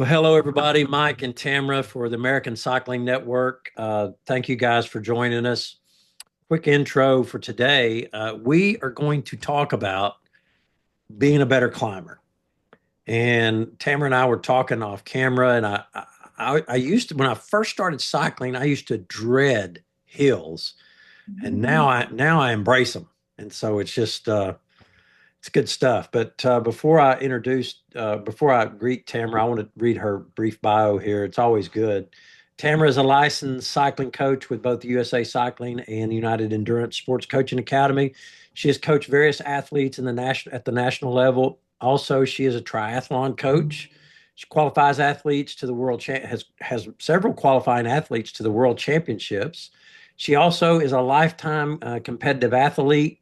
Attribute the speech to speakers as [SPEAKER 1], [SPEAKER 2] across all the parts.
[SPEAKER 1] Well, hello, everybody. Mike and Tamra for the American Cycling Network. Thank you guys for joining us. Quick intro for today. We are going to talk about being a better climber. And Tamra and I were talking off camera, and I used to, when I first started cycling, I used to dread hills, and now I embrace them. And so it's good stuff. But before I greet Tamara, I want to read her brief bio here. It's always good. Tamara is a licensed cycling coach with both USA Cycling and United Endurance Sports Coaching Academy. She has coached various athletes at the national level. Also, she is a triathlon coach. She qualifies athletes to the has several qualifying athletes to the world championships. She also is a lifetime competitive athlete,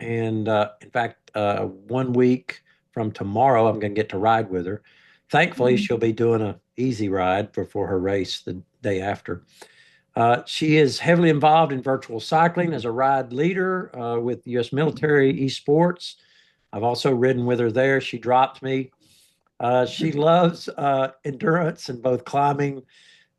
[SPEAKER 1] and in fact, 1 week from tomorrow, I'm going to get to ride with her. Thankfully, she'll be doing a easy ride before her race the day after. She is heavily involved in virtual cycling as a ride leader with U.S. Military Esports. I've also ridden with her there. She dropped me. She loves endurance and both climbing,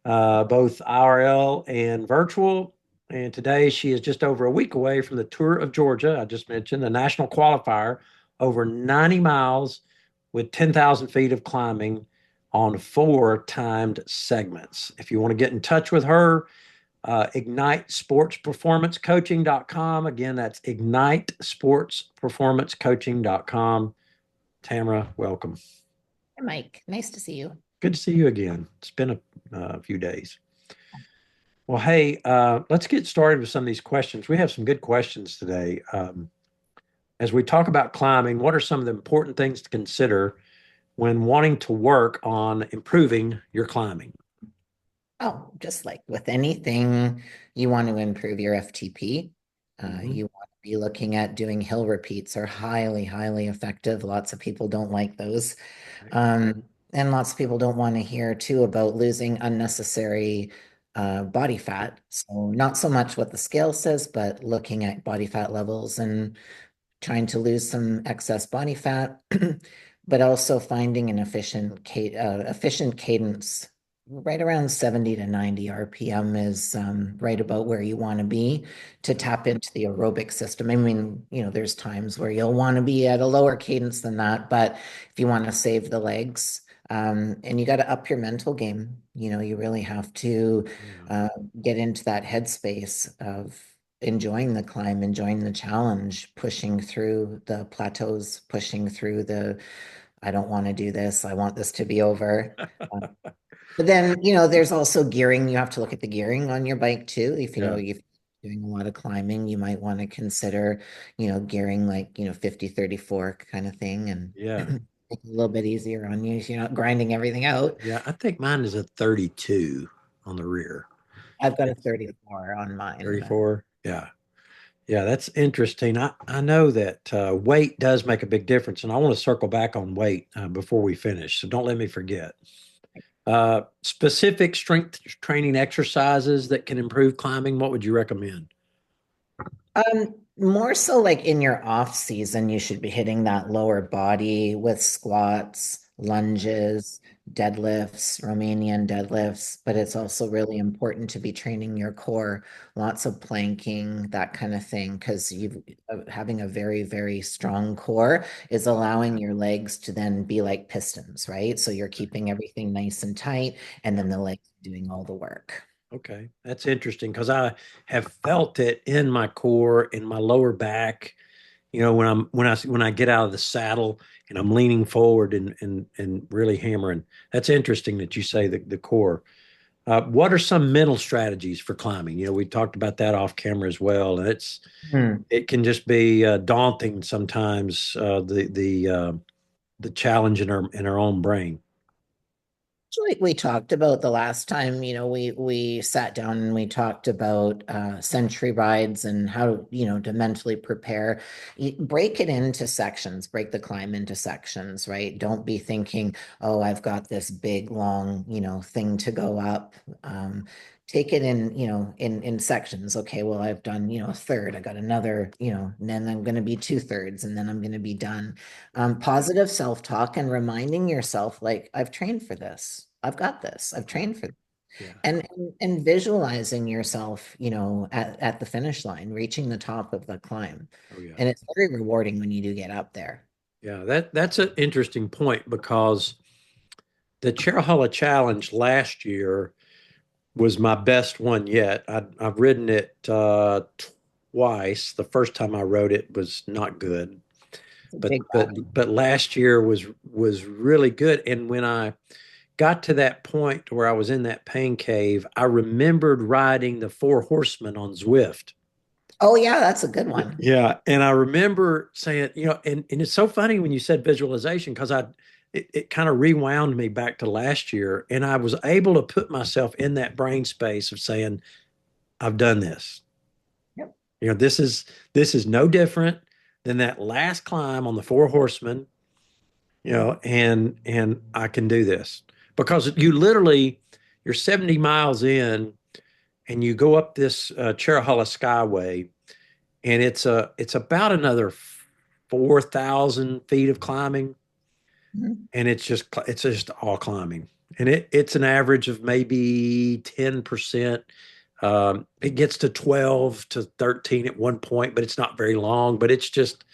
[SPEAKER 1] both IRL and virtual. And today she is just over a week away from the Tour of Georgia. I just mentioned the national qualifier, over 90 miles with 10,000 feet of climbing on 4 timed segments. If you want to get in touch with her, ignitesportsperformancecoaching.com. Again, that's ignitesportsperformancecoaching.com. Tamara, welcome.
[SPEAKER 2] Hey, Mike, nice to see you.
[SPEAKER 1] Good to see you again. It's been a few days. Well, hey, let's get started with some of these questions. We have some good questions today. As we talk about climbing, what are some of the important things to consider when wanting to work on improving your climbing?
[SPEAKER 2] Oh, just like with anything, you want to improve your FTP.
[SPEAKER 1] Mhm.
[SPEAKER 2] You want to be looking at doing hill repeats are highly, highly effective. Lots of people don't like those. And lots of people don't want to hear too about losing unnecessary body fat. So not so much what the scale says, but looking at body fat levels and trying to lose some excess body fat, but also finding an efficient cadence. Right around 70 to 90 RPM is right about where you want to be to tap into the aerobic system. I mean, there's times where you'll want to be at a lower cadence than that, but if you want to save the legs, and you got to up your mental game, you really have to get into that headspace of enjoying the climb, enjoying the challenge, pushing through the plateaus, pushing through I don't want to do this. I want this to be over. But then, there's also gearing. You have to look at the gearing on your bike too. If
[SPEAKER 1] Yeah.
[SPEAKER 2] you're doing a lot of climbing, you might want to consider, gearing like, 50-34 kind of thing and
[SPEAKER 1] Yeah.
[SPEAKER 2] make it a little bit easier on you so you're not grinding everything out.
[SPEAKER 1] Yeah. I think mine is a 32 on the rear.
[SPEAKER 2] I've got a
[SPEAKER 1] It's
[SPEAKER 2] 34 on mine.
[SPEAKER 1] 34. Yeah. Yeah. That's interesting. I know that weight does make a big difference. And I want to circle back on weight before we finish. So don't let me forget. Specific strength training exercises that can improve climbing, what would you recommend?
[SPEAKER 2] More so like in your off season, you should be hitting that lower body with squats, lunges, deadlifts, Romanian deadlifts, but it's also really important to be training your core, lots of planking, that kind of thing, because you having a very, very strong core is allowing your legs to then be like pistons, right? So you're keeping everything nice and tight, and then the legs doing all the work.
[SPEAKER 1] Okay, that's interesting because I have felt it in my core, in my lower back. When I get out of the saddle and I'm leaning forward and really hammering. That's interesting that you say the core. What are some mental strategies for climbing? We talked about that off camera as well, and
[SPEAKER 2] Hmm.
[SPEAKER 1] it can just be daunting sometimes. The challenge in our own brain.
[SPEAKER 2] Like we talked about the last time, we sat down and we talked about century rides and how, to mentally prepare. Break it into sections, break the climb into sections, right? Don't be thinking, oh, I've got this big, long, thing to go up. take it in, in sections. Okay, well, I've done, a third. I got another, and then I'm going to be two-thirds, and then I'm going to be done. Positive self-talk and reminding yourself, like, I've trained for this. I've got this. I've
[SPEAKER 1] Yeah.
[SPEAKER 2] trained for this.
[SPEAKER 1] Yeah.
[SPEAKER 2] And visualizing yourself, at the finish line, reaching the top of the climb.
[SPEAKER 1] Oh yeah.
[SPEAKER 2] And it's very rewarding when you do get up there.
[SPEAKER 1] Yeah. That's an interesting point because the Cherahalla Challenge last year was my best one yet. I've ridden it twice. The first time I rode it was not good,
[SPEAKER 2] It's a
[SPEAKER 1] but
[SPEAKER 2] big
[SPEAKER 1] but
[SPEAKER 2] body.
[SPEAKER 1] but last year was really good. And when I got to that point where I was in that pain cave, I remembered riding the Four Horsemen on Zwift.
[SPEAKER 2] Oh yeah, that's a good one.
[SPEAKER 1] Yeah, and I remember saying, and it's so funny when you said visualization because it kind of rewound me back to last year, and I was able to put myself in that brain space of saying, I've done this.
[SPEAKER 2] Yep.
[SPEAKER 1] This is no different than that last climb on the Four Horsemen, and I can do this because you're 70 miles in, and you go up this Cherahalla Skyway, and it's about another 4,000 feet of climbing,
[SPEAKER 2] Mhm.
[SPEAKER 1] and it's just all climbing, and it's an average of maybe 10%. It gets to 12 to 13 at one point, but it's not very long. But it's just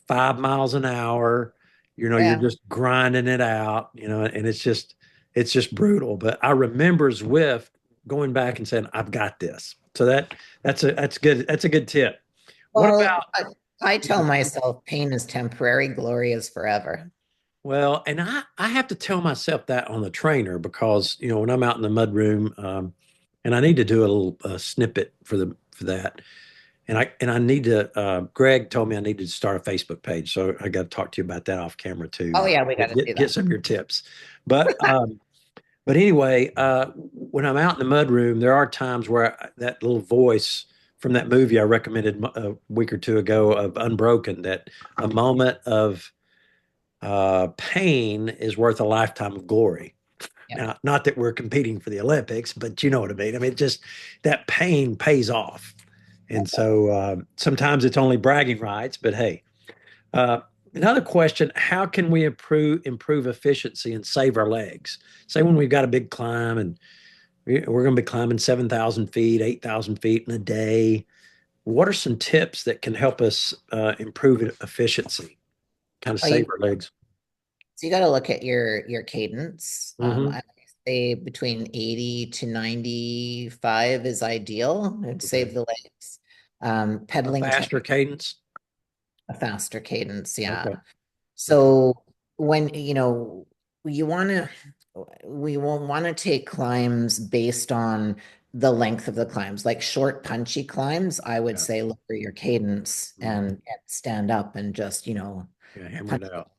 [SPEAKER 1] 5 miles an hour. You're
[SPEAKER 2] Yeah.
[SPEAKER 1] just grinding it out. And it's just brutal. But I remember Zwift going back and saying, "I've got this." So that's good. That's a good tip. What
[SPEAKER 2] Well,
[SPEAKER 1] about?
[SPEAKER 2] I tell myself pain is temporary, glory is forever.
[SPEAKER 1] Well, and I have to tell myself that on the trainer because when I'm out in the mud room, and I need to do a little snippet for that, and I need to. Greg told me I needed to start a Facebook page, so I got to talk to you about that off camera
[SPEAKER 2] Oh
[SPEAKER 1] too.
[SPEAKER 2] yeah, we got to do
[SPEAKER 1] Get
[SPEAKER 2] that.
[SPEAKER 1] some of your tips, but anyway, when I'm out in the mud room, there are times where that little voice from that movie I recommended a week or two ago of Unbroken, that a moment of pain is worth a lifetime of glory.
[SPEAKER 2] Yeah.
[SPEAKER 1] Now, not that we're competing for the Olympics, but you know what I mean. I mean, just that pain pays off. And so sometimes it's only bragging rights, but hey. Uh, Another question: how can we improve efficiency and save our legs? Say when we've got a big climb and we're going to be climbing 7,000 feet, 8,000 feet in a day. What are some tips that can help us improve efficiency, kind of
[SPEAKER 2] Oh,
[SPEAKER 1] save our legs?
[SPEAKER 2] so you got to look at your cadence.
[SPEAKER 1] Hmm.
[SPEAKER 2] I say between 80 to 95 is ideal. It'd
[SPEAKER 1] Okay.
[SPEAKER 2] save the legs.
[SPEAKER 1] A
[SPEAKER 2] Pedaling
[SPEAKER 1] faster
[SPEAKER 2] technique,
[SPEAKER 1] cadence.
[SPEAKER 2] a faster cadence, yeah.
[SPEAKER 1] Okay. Okay.
[SPEAKER 2] So when you want to, we will want to take climbs based on the length of the climbs. Like short, punchy climbs, I would
[SPEAKER 1] Yeah.
[SPEAKER 2] say lower your cadence
[SPEAKER 1] Hmm.
[SPEAKER 2] and stand up and just,
[SPEAKER 1] Yeah. Hammer
[SPEAKER 2] punch.
[SPEAKER 1] it out.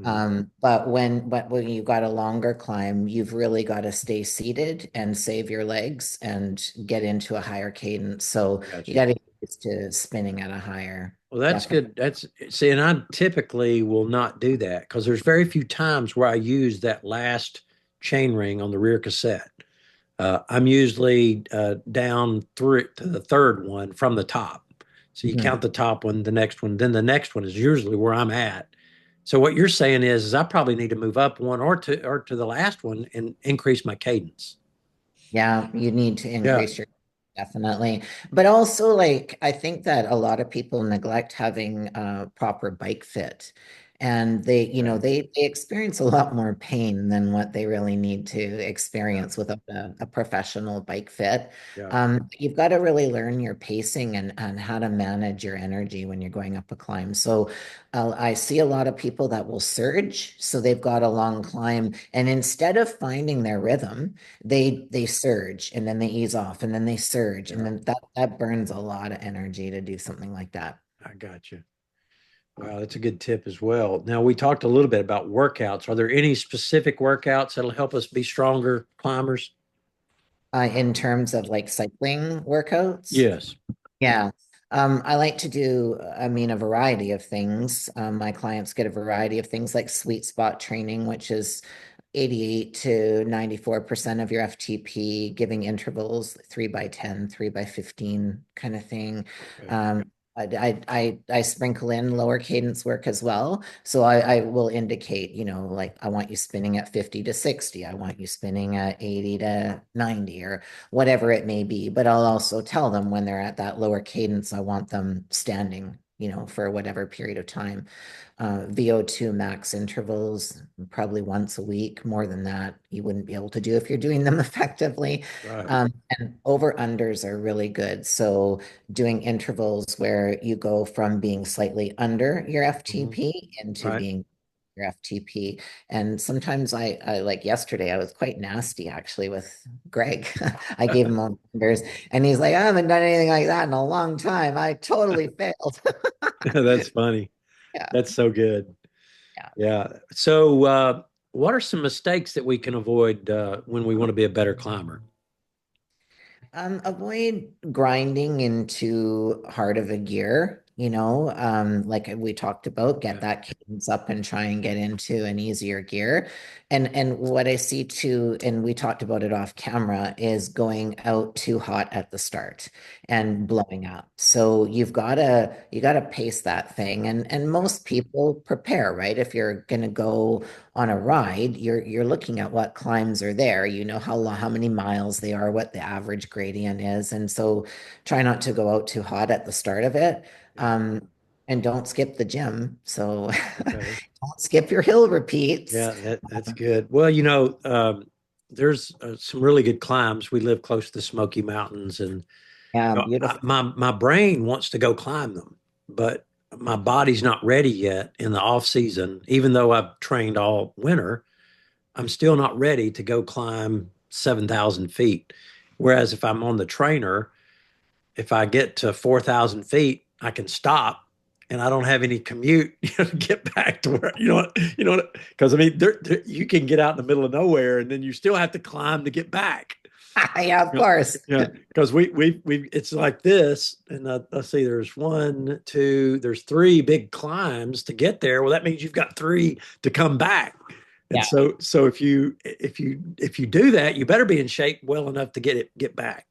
[SPEAKER 1] Hmm.
[SPEAKER 2] But when you got a longer climb, you've really got to stay seated and save your legs and get into a higher cadence. So
[SPEAKER 1] I got
[SPEAKER 2] you
[SPEAKER 1] you.
[SPEAKER 2] got to get used to spinning at a higher,
[SPEAKER 1] Well, that's
[SPEAKER 2] definitely.
[SPEAKER 1] good. See, and I typically will not do that because there's very few times where I use that last chain ring on the rear cassette. I'm usually down through to the third one from the top. So you
[SPEAKER 2] Mhm.
[SPEAKER 1] count the top one, the next one, then the next one is usually where I'm at. So what you're saying is I probably need to move up one or to the last one and increase my cadence.
[SPEAKER 2] Yeah, you need to
[SPEAKER 1] Yeah.
[SPEAKER 2] increase your definitely. But also like I think that a lot of people neglect having proper bike fit. And
[SPEAKER 1] Okay.
[SPEAKER 2] they experience a lot more pain than what they really need to
[SPEAKER 1] Yeah.
[SPEAKER 2] experience without a professional bike fit.
[SPEAKER 1] Yeah.
[SPEAKER 2] You've got to really learn your pacing and how to manage your energy when you're going up a climb. So I see a lot of people that will surge, so they've got a long climb, and instead of finding their rhythm, they surge and then they ease off and then they surge and
[SPEAKER 1] Yeah.
[SPEAKER 2] then that burns a lot of energy to do something like that.
[SPEAKER 1] I got you. Wow, that's a good tip as well. Now, we talked a little bit about workouts. Are there any specific workouts that'll help us be stronger climbers?
[SPEAKER 2] In terms of like cycling workouts,
[SPEAKER 1] Yes.
[SPEAKER 2] yeah. I like to do, I mean, a variety of things. My clients get a variety of things like sweet spot training, which is 88 to 94% of your FTP, giving intervals 3 by 10, 3 by 15 kind of thing.
[SPEAKER 1] Okay.
[SPEAKER 2] I sprinkle in lower cadence work as well. So I will indicate, like I want you spinning at 50 to 60. I want you spinning at 80 to 90 or whatever it may be. But I'll also tell them when they're at that lower cadence, I want them standing, for whatever period of time. VO2 max intervals, probably once a week. More than that, you wouldn't be able to do if you're doing them effectively.
[SPEAKER 1] Right.
[SPEAKER 2] And over unders are really good. So doing intervals where you go from being slightly under your
[SPEAKER 1] Mhm.
[SPEAKER 2] FTP into
[SPEAKER 1] Right.
[SPEAKER 2] being your FTP. And sometimes I like yesterday, I was quite nasty actually with Greg. I gave him all numbers and he's like, I haven't done anything like that in a long time. I totally failed.
[SPEAKER 1] That's funny.
[SPEAKER 2] Yeah.
[SPEAKER 1] That's so good.
[SPEAKER 2] Yeah.
[SPEAKER 1] Yeah. So, what are some mistakes that we can avoid when we want to be a better climber?
[SPEAKER 2] Avoid grinding into hard of a gear, like we talked about, get
[SPEAKER 1] Yeah.
[SPEAKER 2] that cadence up and try and get into an easier gear. And what I see too, and we talked about it off camera, is going out too hot at the start and blowing up. So you gotta pace that thing. And
[SPEAKER 1] Yeah.
[SPEAKER 2] most people prepare, right? If you're gonna go on a ride, you're looking at what climbs are there. You know how many miles they are, what the average gradient is, and so try not to go out too hot at the start of it.
[SPEAKER 1] Yeah.
[SPEAKER 2] And don't skip the gym. So
[SPEAKER 1] Okay.
[SPEAKER 2] don't skip your hill repeats.
[SPEAKER 1] Yeah, that's good. Well, there's some really good climbs. We live close to the Smoky Mountains, and
[SPEAKER 2] Yeah,
[SPEAKER 1] I,
[SPEAKER 2] beautiful.
[SPEAKER 1] my brain wants to go climb them, but my body's not ready yet in the off season. Even though I've trained all winter, I'm still not ready to go climb 7,000 feet. Whereas if I'm on the trainer, if I get to 4,000 feet, I can stop and I don't have any commute, to get back to where, because I mean, you can get out in the middle of nowhere and then you still have to climb to get back.
[SPEAKER 2] Yeah, of
[SPEAKER 1] Yeah,
[SPEAKER 2] course.
[SPEAKER 1] yeah, because it's like this, and let's see, there's one, two, there's three big climbs to get there. Well, that means you've got three to come back, and
[SPEAKER 2] Yeah.
[SPEAKER 1] so if you do that, you better be in shape well enough to get back.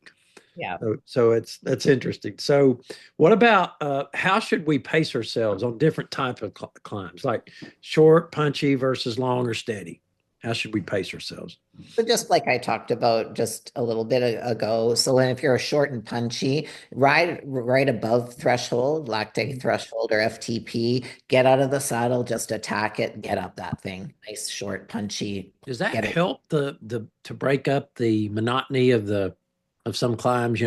[SPEAKER 2] Yeah.
[SPEAKER 1] So that's interesting. So, what about how should we pace ourselves on different type of climbs, like short, punchy versus long or steady? How should we pace ourselves?
[SPEAKER 2] So just like I talked about just a little bit ago, so when if you're a short and punchy, right above threshold, lactate threshold or FTP, get out of the saddle, just attack it, get up that thing. Nice, short, punchy,
[SPEAKER 1] Does that
[SPEAKER 2] get it.
[SPEAKER 1] help the to break up the monotony of some climbs?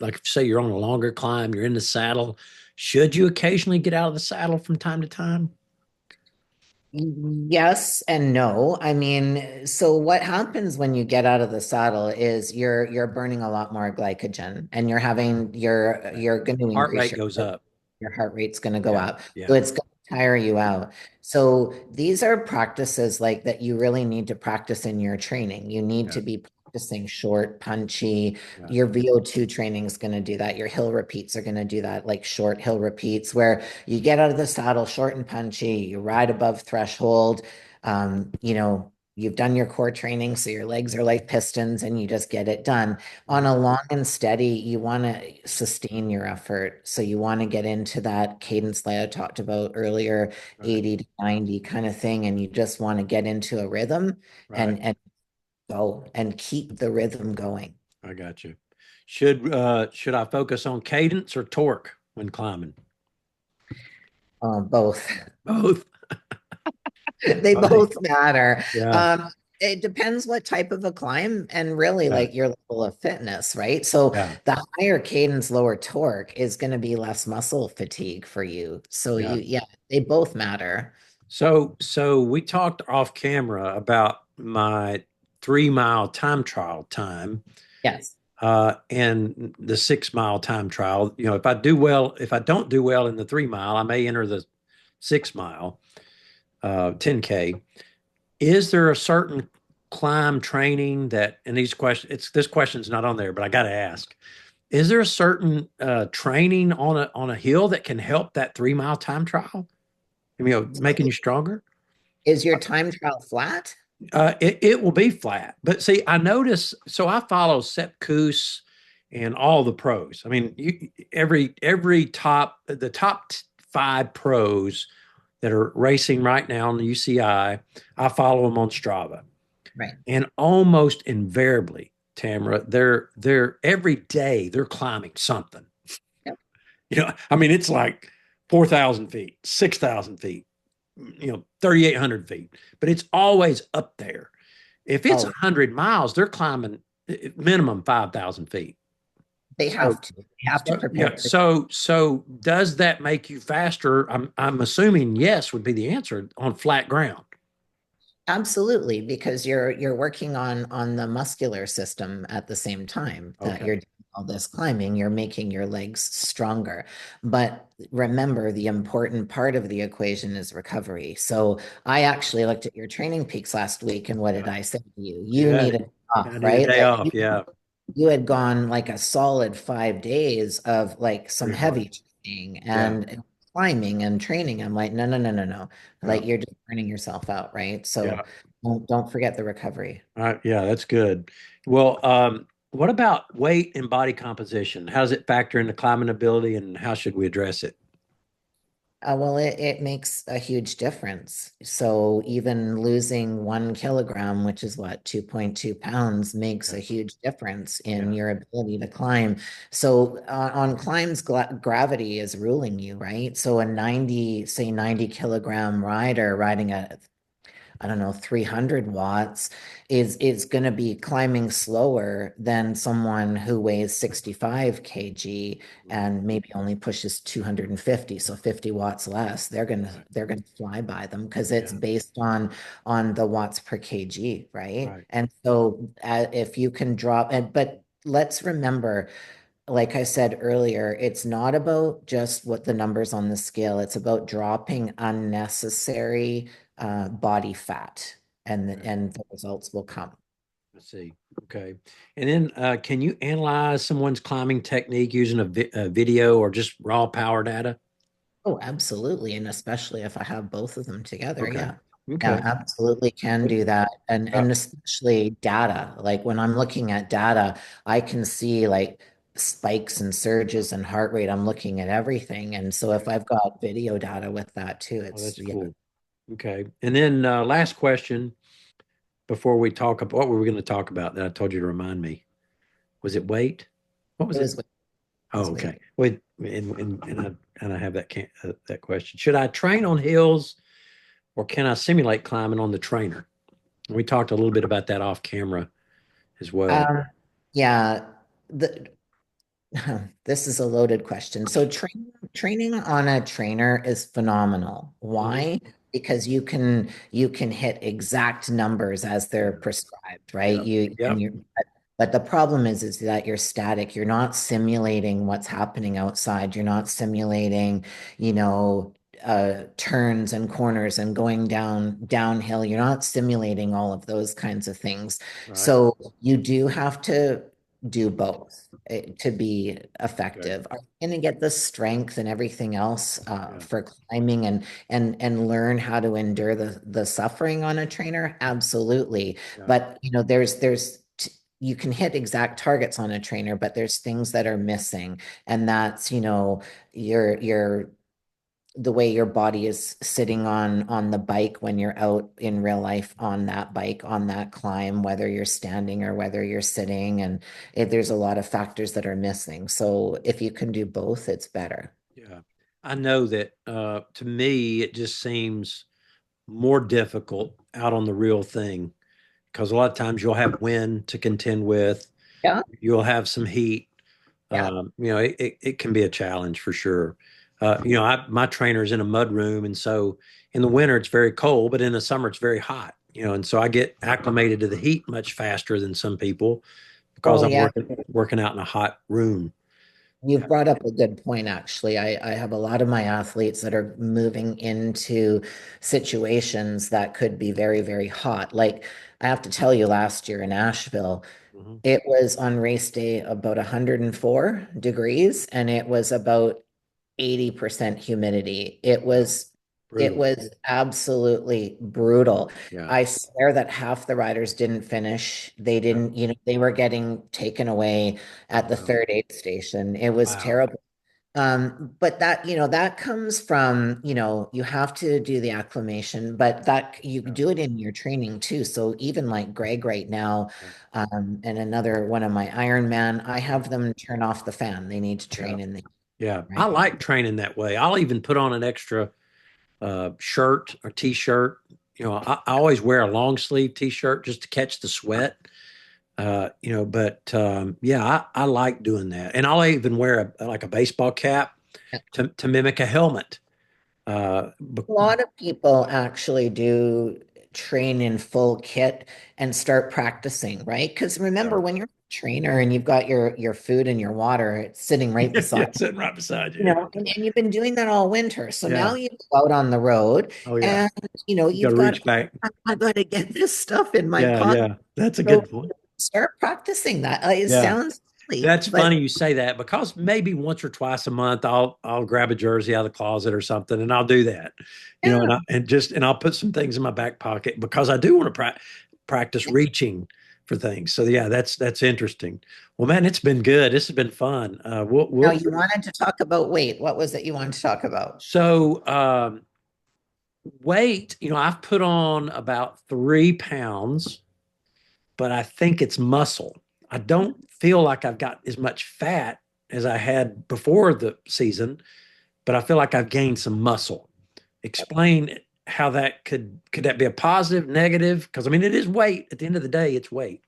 [SPEAKER 1] Like say you're on a longer climb, you're in the saddle. Should you occasionally get out of the saddle from time to time?
[SPEAKER 2] Yes and no. I mean, so what happens when you get out of the saddle is you're burning a lot more glycogen and you're having you're going to
[SPEAKER 1] Heart
[SPEAKER 2] increase
[SPEAKER 1] rate goes up.
[SPEAKER 2] your heart rate's going to go
[SPEAKER 1] Yeah,
[SPEAKER 2] up. So
[SPEAKER 1] yeah,
[SPEAKER 2] it's going to tire you out. So these are practices like that you really need to practice in your training. You need
[SPEAKER 1] yeah,
[SPEAKER 2] to be practicing short, punchy.
[SPEAKER 1] yeah.
[SPEAKER 2] Your VO2 training is going to do that. Your hill repeats are going to do that, like short hill repeats, where you get out of the saddle short and punchy, you ride above threshold. You've done your core training, so your legs are like pistons and you just get it done. On
[SPEAKER 1] Mhm.
[SPEAKER 2] a long and steady, you want to sustain your effort. So you want to get into that cadence like I talked about earlier,
[SPEAKER 1] Right,
[SPEAKER 2] 80 to 90 kind of thing. And you just want to get into a rhythm
[SPEAKER 1] right.
[SPEAKER 2] and go and keep the rhythm going.
[SPEAKER 1] I got you. Should I focus on cadence or torque when climbing?
[SPEAKER 2] Both.
[SPEAKER 1] Both. That's
[SPEAKER 2] They
[SPEAKER 1] funny.
[SPEAKER 2] both matter.
[SPEAKER 1] Yeah,
[SPEAKER 2] Um, it depends what type of a climb and really
[SPEAKER 1] yeah,
[SPEAKER 2] like your level of fitness, right? So
[SPEAKER 1] yeah,
[SPEAKER 2] the higher cadence, lower torque is going to be less muscle fatigue for you. So
[SPEAKER 1] yeah.
[SPEAKER 2] yeah, they both matter.
[SPEAKER 1] So we talked off camera about my 3 mile time trial time,
[SPEAKER 2] Yes.
[SPEAKER 1] and the 6 mile time trial. If I don't do well in the 3 mile, I may enter the 6 mile, 10K. Is there a certain climb training that, and this question's not on there, but I got to ask, is there a certain training on a hill that can help that 3 mile time trial? Making you stronger?
[SPEAKER 2] Is your time trial flat?
[SPEAKER 1] It will be flat. But see, I notice, so I follow Sepp Kuss and all the pros. I mean, every the five pros that are racing right now on the UCI, I follow them on Strava.
[SPEAKER 2] Right.
[SPEAKER 1] And almost invariably, Tamara, they're every day they're climbing something.
[SPEAKER 2] Yep.
[SPEAKER 1] I mean, it's like 4,000 feet, 6,000 feet, 3,800 feet, but it's always up there. If it's
[SPEAKER 2] Oh,
[SPEAKER 1] 100 miles, they're climbing minimum 5,000 feet.
[SPEAKER 2] they
[SPEAKER 1] So,
[SPEAKER 2] have to. They have to
[SPEAKER 1] yeah.
[SPEAKER 2] prepare for.
[SPEAKER 1] So does that make you faster? I'm assuming yes would be the answer on flat ground.
[SPEAKER 2] Absolutely, because you're working on the muscular system at the same time that you're
[SPEAKER 1] Okay.
[SPEAKER 2] doing all this climbing, you're making your legs stronger. But remember, the important part of the equation is recovery. So I actually looked at your training peaks last week, and what did
[SPEAKER 1] Yeah.
[SPEAKER 2] I say to you? You
[SPEAKER 1] Yeah.
[SPEAKER 2] needed
[SPEAKER 1] I
[SPEAKER 2] off,
[SPEAKER 1] need a
[SPEAKER 2] right?
[SPEAKER 1] day
[SPEAKER 2] Like
[SPEAKER 1] off. Yeah.
[SPEAKER 2] you had gone like a solid 5 days of like some
[SPEAKER 1] Pretty hard.
[SPEAKER 2] heavy training
[SPEAKER 1] Yeah.
[SPEAKER 2] and climbing and training. I'm like, no, no, no, no, no.
[SPEAKER 1] Yeah.
[SPEAKER 2] Like you're just burning yourself out, right? So
[SPEAKER 1] Yeah.
[SPEAKER 2] don't forget the recovery.
[SPEAKER 1] Yeah. That's good. Well, what about weight and body composition? How does it factor into climbing ability and how should we address it?
[SPEAKER 2] Well, it makes a huge difference. So even losing 1 kilogram, which is what, 2.2 pounds, makes
[SPEAKER 1] Yeah.
[SPEAKER 2] a huge difference in
[SPEAKER 1] Yeah.
[SPEAKER 2] your ability to climb. So on climbs, gravity is ruling you, right? So a 90, say 90 kilogram rider riding a I don't know, 300 watts is going to be climbing slower than someone who weighs 65 kg
[SPEAKER 1] Mhm.
[SPEAKER 2] and maybe only pushes 250, so 50 watts less. They're going to
[SPEAKER 1] Right.
[SPEAKER 2] they're going to fly by them because it's
[SPEAKER 1] Yeah.
[SPEAKER 2] based on the watts per kg, right?
[SPEAKER 1] Right.
[SPEAKER 2] And so if you can drop and but let's remember, like I said earlier, it's not about just what the numbers on the scale. It's about dropping unnecessary body fat, and
[SPEAKER 1] Okay.
[SPEAKER 2] and the results will come.
[SPEAKER 1] I see. Okay. And then can you analyze someone's climbing technique using a video or just raw power data?
[SPEAKER 2] Oh, absolutely, and especially if I have both of them together,
[SPEAKER 1] Okay.
[SPEAKER 2] yeah. Yeah,
[SPEAKER 1] Okay.
[SPEAKER 2] absolutely can
[SPEAKER 1] Good.
[SPEAKER 2] do that. And
[SPEAKER 1] Uh,
[SPEAKER 2] and especially data. Like when I'm looking at data, I can see like spikes and surges and heart rate. I'm looking at everything. And so if
[SPEAKER 1] okay.
[SPEAKER 2] I've got video data with that too,
[SPEAKER 1] Oh,
[SPEAKER 2] it's
[SPEAKER 1] that's
[SPEAKER 2] yeah.
[SPEAKER 1] cool. Okay. And then last question before we talk about what were we going to talk about that I told you to remind me. Was it weight? What was
[SPEAKER 2] It
[SPEAKER 1] it?
[SPEAKER 2] was it
[SPEAKER 1] Oh,
[SPEAKER 2] was
[SPEAKER 1] okay.
[SPEAKER 2] weight.
[SPEAKER 1] Wait, and I have that question. Should I train on hills or can I simulate climbing on the trainer? We talked a little bit about that off camera as well.
[SPEAKER 2] Um, yeah, the this is a loaded question. So training on a trainer is phenomenal.
[SPEAKER 1] Mhm.
[SPEAKER 2] Why? Because you can hit exact numbers as they're
[SPEAKER 1] Yeah.
[SPEAKER 2] prescribed, right?
[SPEAKER 1] Yep.
[SPEAKER 2] You and
[SPEAKER 1] Yep.
[SPEAKER 2] you but the problem is that you're static. You're not simulating what's happening outside. You're not simulating, you know, turns and corners and going downhill. You're not simulating all of those kinds of things.
[SPEAKER 1] Right.
[SPEAKER 2] So you do have to do both to be
[SPEAKER 1] Okay.
[SPEAKER 2] effective. Are you going to get the strength and everything else
[SPEAKER 1] Yeah.
[SPEAKER 2] for climbing and learn how to endure the suffering on a trainer? Absolutely.
[SPEAKER 1] Yeah.
[SPEAKER 2] But you can hit exact targets on a trainer, but there's things that are missing, and that's your the way your body is sitting on the bike when you're out in real life on that bike on that climb, whether you're standing or whether you're sitting, and there's a lot of factors that are missing. So if you can do both, it's better.
[SPEAKER 1] Yeah. I know that to me, it just seems more difficult out on the real thing because a lot of times you'll have wind to contend with,
[SPEAKER 2] Yeah,
[SPEAKER 1] you'll have some heat.
[SPEAKER 2] yeah.
[SPEAKER 1] It can be a challenge for sure. My trainer's in a mud room, and so in the winter it's very cold, but in the summer it's very hot. And so I get acclimated to the heat much faster than some people because
[SPEAKER 2] Oh
[SPEAKER 1] I'm
[SPEAKER 2] yeah.
[SPEAKER 1] working out in a hot room.
[SPEAKER 2] You've brought up a good point, actually. I have a lot of my athletes that are moving into situations that could be very, very hot. Like I have to tell you, last year in Asheville,
[SPEAKER 1] Mhm.
[SPEAKER 2] it was on race day about 104 degrees and it was about 80% humidity. It
[SPEAKER 1] Yeah.
[SPEAKER 2] was It
[SPEAKER 1] Brutal.
[SPEAKER 2] was absolutely brutal.
[SPEAKER 1] Yeah.
[SPEAKER 2] I swear that half the riders didn't finish. They
[SPEAKER 1] Yeah.
[SPEAKER 2] didn't, they were getting taken away at the
[SPEAKER 1] Wow.
[SPEAKER 2] third aid station. It was
[SPEAKER 1] Wow.
[SPEAKER 2] terrible. But that, that comes from, you have to do the acclimation, but that you
[SPEAKER 1] Yeah.
[SPEAKER 2] do it in your training too. So even like Greg right now, and another one of my Ironman, I
[SPEAKER 1] Yeah.
[SPEAKER 2] have them turn off the fan. They need to
[SPEAKER 1] Yeah.
[SPEAKER 2] train in the,
[SPEAKER 1] Yeah. I
[SPEAKER 2] right?
[SPEAKER 1] like training that way. I'll even put on an extra shirt or t-shirt. I always wear a long sleeve t-shirt just to catch the sweat. But yeah, I like doing that. And I'll even wear like a baseball cap to mimic a helmet. Uh, b-
[SPEAKER 2] A lot of people actually do train in full kit and start practicing, right? Because
[SPEAKER 1] yeah.
[SPEAKER 2] remember, when you're a trainer and you've got your food and your water, it's sitting right beside
[SPEAKER 1] Yeah, sitting right beside
[SPEAKER 2] you
[SPEAKER 1] you.
[SPEAKER 2] know, and you've been doing that all winter. So now
[SPEAKER 1] Yeah.
[SPEAKER 2] you go out on the road
[SPEAKER 1] Oh yeah.
[SPEAKER 2] and
[SPEAKER 1] You got
[SPEAKER 2] you've
[SPEAKER 1] to
[SPEAKER 2] got,
[SPEAKER 1] reach back.
[SPEAKER 2] I got to get this stuff in my
[SPEAKER 1] Yeah,
[SPEAKER 2] pocket.
[SPEAKER 1] yeah. That's a
[SPEAKER 2] So
[SPEAKER 1] good point.
[SPEAKER 2] start practicing that. It
[SPEAKER 1] Yeah.
[SPEAKER 2] sounds silly,
[SPEAKER 1] That's
[SPEAKER 2] but
[SPEAKER 1] funny you say that because maybe once or twice a month I'll grab a jersey out of the closet or something and I'll do that.
[SPEAKER 2] yeah,
[SPEAKER 1] And I'll put some things in my back pocket because I do want to practice
[SPEAKER 2] yeah.
[SPEAKER 1] reaching for things. So yeah, that's interesting. Well, man, it's been good. This has been fun.
[SPEAKER 2] Now you wanted to talk about weight. What was it you wanted to talk about?
[SPEAKER 1] So weight, I've put on about 3 pounds, but I think it's muscle. I don't feel like I've got as much fat as I had before the season, but I feel like I've gained some muscle. Explain how that could that be a positive, negative? Because I mean, it is weight. At the end of the day, it's weight.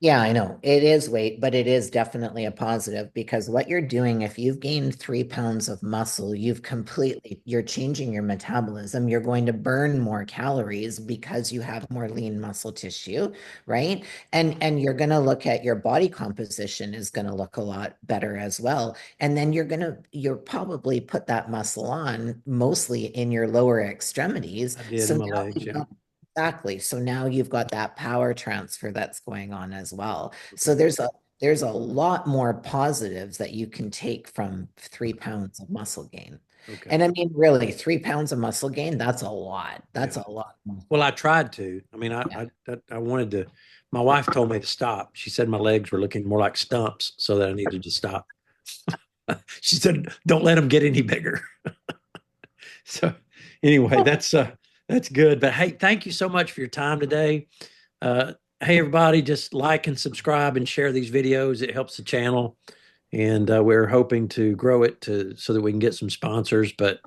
[SPEAKER 2] Yeah, I know. It is weight, but it is definitely a positive because what you're doing, if you've gained 3 pounds of muscle, you're changing your metabolism. You're going to burn more calories because you have more lean muscle tissue, right? And you're going to look at your body composition is going to look a lot better as well. And then you're probably put that muscle on mostly in your lower extremities.
[SPEAKER 1] I did
[SPEAKER 2] So
[SPEAKER 1] in my
[SPEAKER 2] now
[SPEAKER 1] legs.
[SPEAKER 2] you've
[SPEAKER 1] Yeah.
[SPEAKER 2] got Exactly. So now you've got that power transfer that's going on as well. So
[SPEAKER 1] Okay.
[SPEAKER 2] there's a lot more positives that you can take from 3 pounds of muscle gain.
[SPEAKER 1] Okay.
[SPEAKER 2] And I mean, really, 3 pounds of muscle gain, that's a lot. That's
[SPEAKER 1] Yeah.
[SPEAKER 2] a lot.
[SPEAKER 1] Well, I tried to. I mean,
[SPEAKER 2] Yeah.
[SPEAKER 1] I wanted to. My wife told me to stop. She said my legs were looking more like stumps, so that I needed to stop. She said, "Don't let them get any bigger." So, anyway, that's good. But hey, thank you so much for your time today. Uh, hey, everybody, just like and subscribe and share these videos. It helps the channel, and we're hoping to grow it to so that we can get some sponsors. But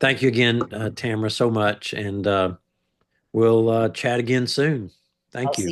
[SPEAKER 1] thank you again, Tamara, so much, and we'll chat again soon.
[SPEAKER 2] I'll
[SPEAKER 1] Thank
[SPEAKER 2] see
[SPEAKER 1] you.
[SPEAKER 2] you.